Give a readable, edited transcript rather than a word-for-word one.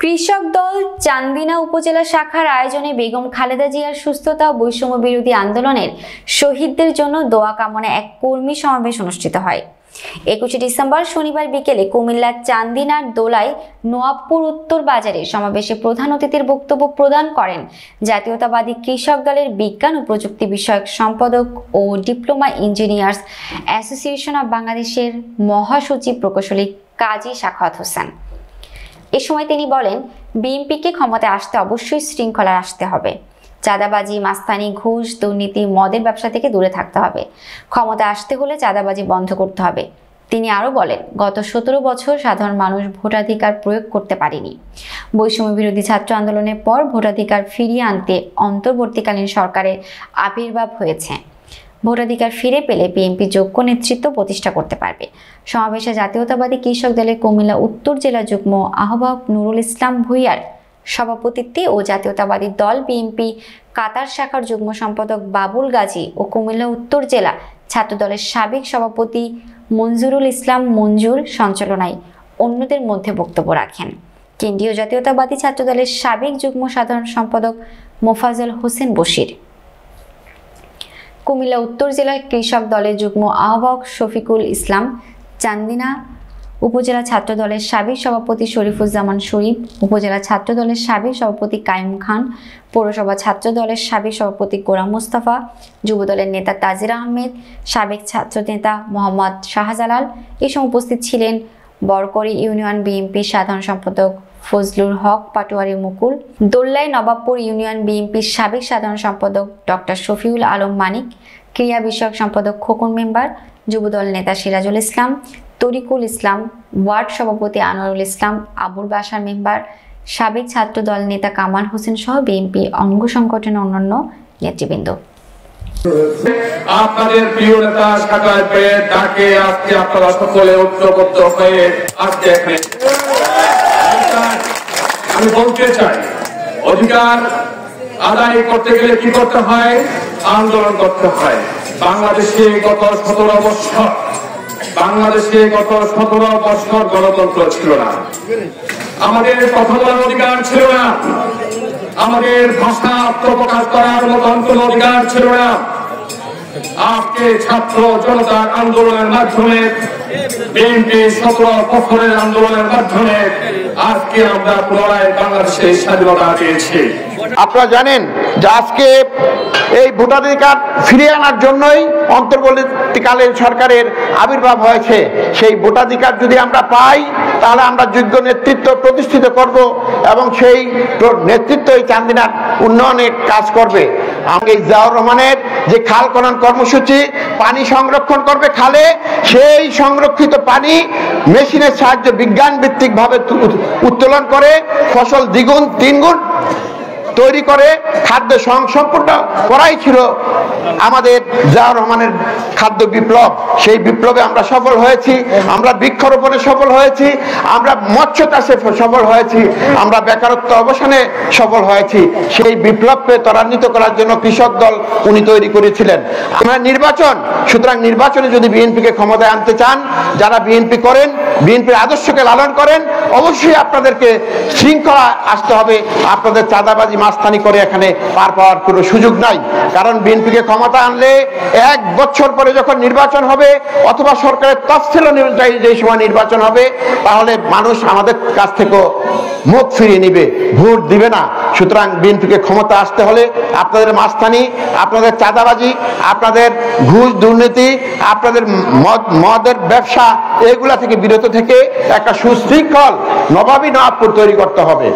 কৃষক দল চান্দিনা উপজেলা শাখার আয়োজনে বেগম খালেদা জিয়ার সুস্থতা ও বৈষম্য বিরোধী আন্দোলনের শহীদদের জন্য দোয়া কামনায় এক কর্মী সমাবেশ অনুষ্ঠিত হয়। 21 ডিসেম্বর শনিবার বিকেলে কুমিল্লার চান্দিনার দোলায় নোয়াবপুর উত্তর বাজারে সমাবেশে প্রধান অতিথির বক্তব্য প্রদান করেন জাতীয়তাবাদী কৃষক দলের বিজ্ঞান ও প্রযুক্তি বিষয়ক সম্পাদক ও ডিপ্লোমা ইঞ্জিনিয়ার্স অ্যাসোসিয়েশন অব বাংলাদেশের মহাসচিব প্রকৌশলী কাজী সাখাওয়াত হোসেন। এ সময় তিনি বলেন, বিএনপিকে ক্ষমতায় আসতে অবশ্যই শৃঙ্খলা আসতে হবে। চাঁদাবাজি, মাস্তানি, ঘুষ, দুর্নীতি, মদের ব্যবসা থেকে দূরে থাকতে হবে। ক্ষমতা আসতে হলে চাঁদাবাজি বন্ধ করতে হবে। তিনি আরো বলেন, গত 17 বছর সাধারণ মানুষ ভোটাধিকার প্রয়োগ করতে পারেনি। বৈষম্য বিরোধী ছাত্র আন্দোলনের পর ভোটাধিকার ফিরিয়ে আনতে অন্তর্বর্তীকালীন সরকারের আবির্ভাব হয়েছে। ভোটাধিকার ফিরে পেলে বিএনপি যোগ্য নেতৃত্ব প্রতিষ্ঠা করতে পারবে। সমাবেশে জাতীয়তাবাদী কৃষক দলের কুমিল্লা উত্তর জেলা যুগ্ম আহ্বায়ক নুরুল ইসলাম ভূঁইয়ার সভাপতিত্বে ও জাতীয়তাবাদী দল বিএনপি কাতার শাখার যুগ্ম সম্পাদক বাবুল গাজী ও কুমিল্লা উত্তর জেলা ছাত্র দলের সাবেক সভাপতি মঞ্জুরুল ইসলাম মঞ্জুর সঞ্চালনায় অন্যদের মধ্যে বক্তব্য রাখেন। কেন্দ্রীয় জাতীয়তাবাদী ছাত্র দলের সাবেক যুগ্ম সাধারণ সম্পাদক মোফাজ্জল হোসেন বশির, কুমিল্লা উত্তর জেলা কৃষক দলের যুগ্ম আহ্বায়ক শফিকুল ইসলাম, চান্দিনা উপজেলা ছাত্র দলের সাবেক সভাপতি শরীফুজ্জামান শরীফ, উপজেলা ছাত্র দলের সাবেক সভাপতি কাইম খান, পৌরসভা ছাত্র দলের সাবেক সভাপতি গোলাম মোস্তফা, যুব দলের নেতা তাজির আহমেদ, সাবেক ছাত্র নেতা মোহাম্মদ শাহজালাল। এই সময় উপস্থিত ছিলেন বরকরি ইউনিয়ন বিএনপির সাধারণ সম্পাদক ফজলুল হক পাটোয়ারি মুকুল, দোল্লাই নবাবপুর ইউনিয়ন বিএনপির সাবেক সাধারণ সম্পাদক ডক্টর শফিউল আলম মানিক, ক্রিয়া বিষয়ক সম্পাদক খোকন মেম্বার, যুবদল নেতা সিরাজুল ইসলাম, তরিকুল ইসলাম, ওয়ার্ড সভাপতি আনোয়ারুল ইসলাম, আবুল বাশার মেম্বার, সাবেক ছাত্র দল নেতা কামাল হোসেন সহ বিএনপি অঙ্গ সংগঠনের অন্যান্য নেতৃবৃন্দ। আপনাদের প্রিয় নেতা সাকাত ভাইয়ের ডাকে আজকে আপনারা সকলে ঐক্যবদ্ধ হয়ে আজকে এখানে আমি বলতে চাই, অধিকার আদায় করতে গেলে কি করতে হয়? আন্দোলন করতে হয়। বাংলাদেশে গত 17 বছর গণতন্ত্র ছিল না, আমাদের কথা বলার অধিকার ছিল না, আমাদের ভাষা আত্মপ্রকাশ করার মতন কোন অধিকার ছিল না। আজকে ছাত্র জনতার আন্দোলনের মাধ্যমে, বিএনপি 17 বছরের আন্দোলনের মাধ্যমে আজকে আমরা পুনরায় বাংলাদেশে স্বাধীনতা পেয়েছি। আপনারা জানেন যে আজকে এই ভোটাধিকার ফিরিয়ে আনার জন্যই অন্তর্বর্তীকালীন সরকারের আবির্ভাব হয়েছে। সেই ভোটাধিকার যদি আমরা পাই, তাহলে আমরা যোগ্য নেতৃত্ব প্রতিষ্ঠিত করব এবং সেই নেতৃত্বই চান্দিনার উন্নয়নের কাজ করবে। এই জিয়াউর রহমানের যে খাল খনন কর্মসূচি, পানি সংরক্ষণ করবে খালে, সেই সংরক্ষিত পানি মেশিনের সাহায্যে বিজ্ঞান ভিত্তিক ভাবে উত্তোলন করে ফসল দ্বিগুণ তিনগুণ তৈরি করে খাদ্য সম্পূর্ণ করাই ছিল আমাদের জিয়াউর রহমানের খাদ্য বিপ্লব। সেই বিপ্লবে আমরা সফল হয়েছি, আমরা বৃক্ষরোপণে সফল হয়েছি, আমরা মৎস্য চাষে সফল হয়েছি, আমরা বেকারত্ব অবসানে সফল হয়েছি। সেই বিপ্লবকে ত্বরান্বিত করার জন্য কৃষক দল উনি তৈরি করেছিলেন। আমরা নির্বাচন, সুতরাং নির্বাচনে যদি বিএনপিকে ক্ষমতায় আনতে চান, যারা বিএনপি করেন, বিএনপির আদর্শকে লালন করেন, অবশ্যই আপনাদেরকে শৃঙ্খলা আসতে হবে। আপনাদের চাঁদাবাজি মাস্তানি করে এখানে পার পাওয়ার কোনো সুযোগ নাই। কারণ বিএনপিকে ক্ষমতা আনলে 1 বছর পরে যখন নির্বাচন হবে, অথবা সরকারের তফসিল অনুযায়ী যে সময় নির্বাচন হবে, তাহলে মানুষ আমাদের কাছ থেকে মুখ ফিরিয়ে নিবে, ভোট দিবে না। সুতরাং বিএনপিকে ক্ষমতা আসতে হলে আপনাদের মাস্তানি, আপনাদের চাঁদাবাজি, আপনাদের ঘুষ দুর্নীতি, আপনাদের মদের ব্যবসা, এগুলা থেকে বিরত থেকে একটা সুশৃঙ্খল নবাবী নবাবপুর তৈরি করতে হবে।